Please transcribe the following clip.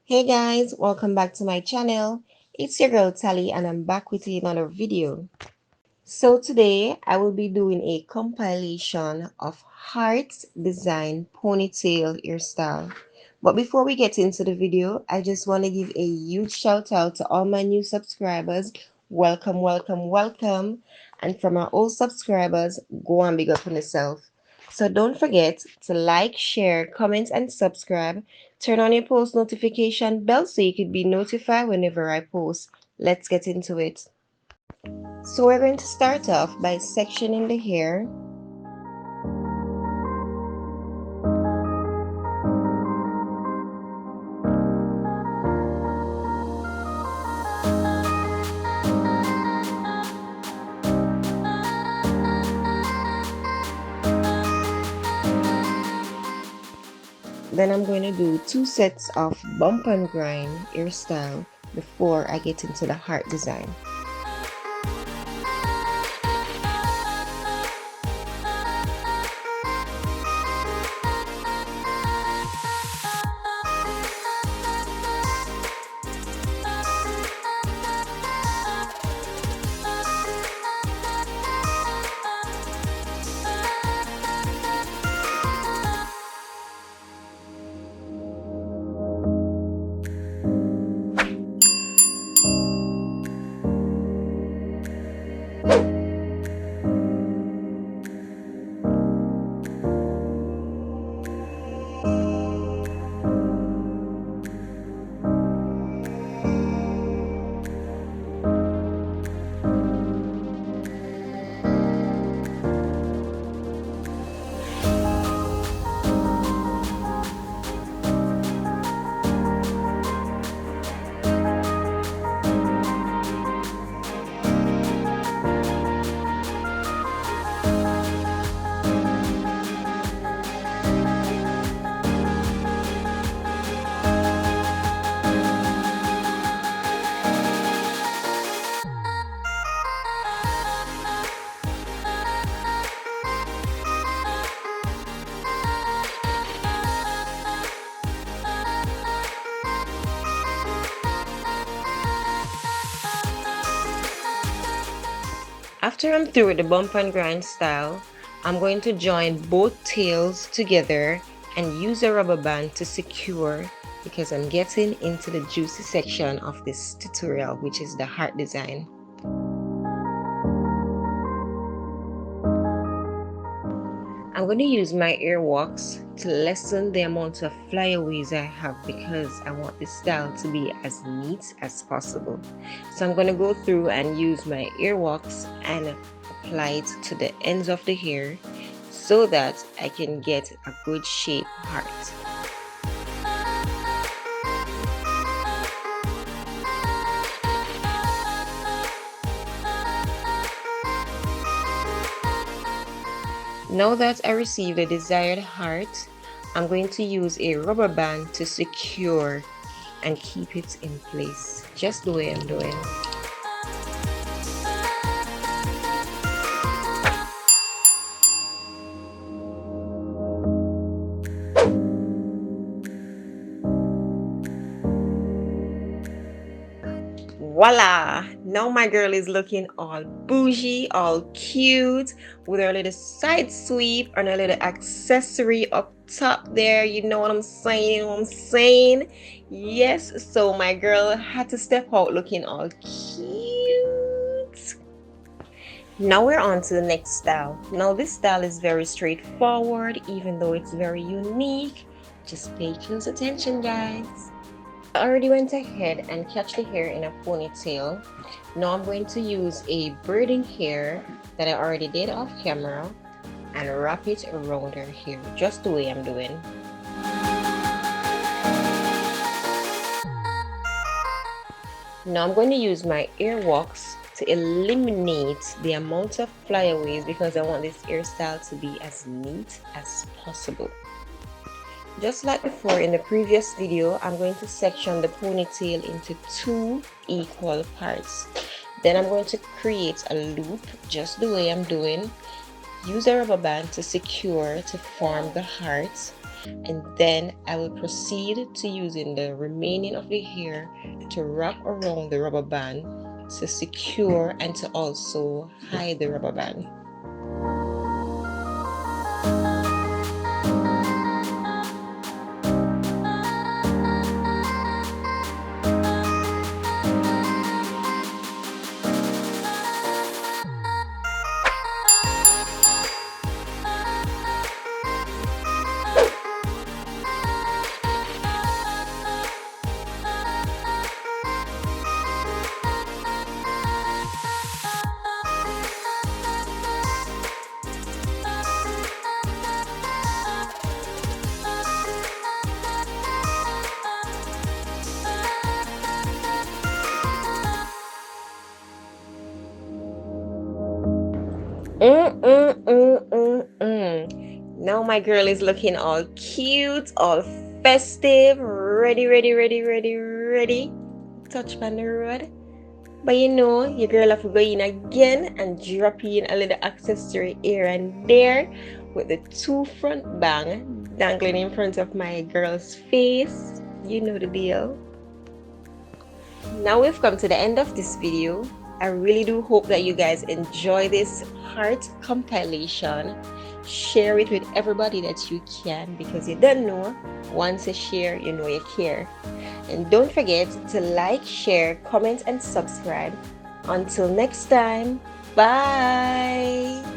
Hey guys, welcome back to my channel. It's your girl Talie and I'm back with another video. So today I will be doing a compilation of heart design ponytail hairstyle. But before we get into the video, I just want to give a huge shout out to all my new subscribers. Welcome, welcome, welcome. And from our old subscribers, go and big up on yourself. So don't forget to like, share, comment, and subscribe. Turn on your post notification bell so you could be notified whenever I post. Let's get into it. So we're going to start off by sectioning the hair. Then I'm going to do 2 sets of bump and grind hairstyle before I get into the heart design. After I'm through with the bump and grind style, I'm going to join both tails together and use a rubber band to secure because I'm getting into the juicy section of this tutorial, which is the heart design. I'm going to use my ear wax to lessen the amount of flyaways I have because I want this style to be as neat as possible. So I'm going to go through and use my ear wax and apply it to the ends of the hair so that I can get a good shape heart. Now that I received the desired heart, I'm going to use a rubber band to secure and keep it in place, just the way I'm doing. Voila! Now my girl is looking all bougie, all cute, with her little side sweep and a little accessory up top there. You know what I'm saying? You know what I'm saying? Yes, so my girl had to step out looking all cute. Now we're on to the next style. Now this style is very straightforward, even though it's very unique. Just pay close attention, guys. I already went ahead and catch the hair in a ponytail. Now I'm going to use a braiding hair that I already did off camera and wrap it around her hair, just the way I'm doing. Now I'm going to use my ear wax to eliminate the amount of flyaways because I want this hairstyle to be as neat as possible. Just like before in the previous video, I'm going to section the ponytail into 2 equal parts. Then I'm going to create a loop just the way I'm doing. Use a rubber band to secure to form the heart. And then I will proceed to using the remaining of the hair to wrap around the rubber band to secure and to also hide the rubber band. Now my girl is looking all cute, all festive, ready. Touch on the road. But you know, your girl have to go in again and drop in a little accessory here and there with the 2 front bang dangling in front of my girl's face. You know the deal. Now we've come to the end of this video. I really do hope that you guys enjoy this heart compilation. Share it with everybody that you can, because you don't know, once you share, you know you care. And don't forget to like, share, comment, and subscribe. Until next time, bye!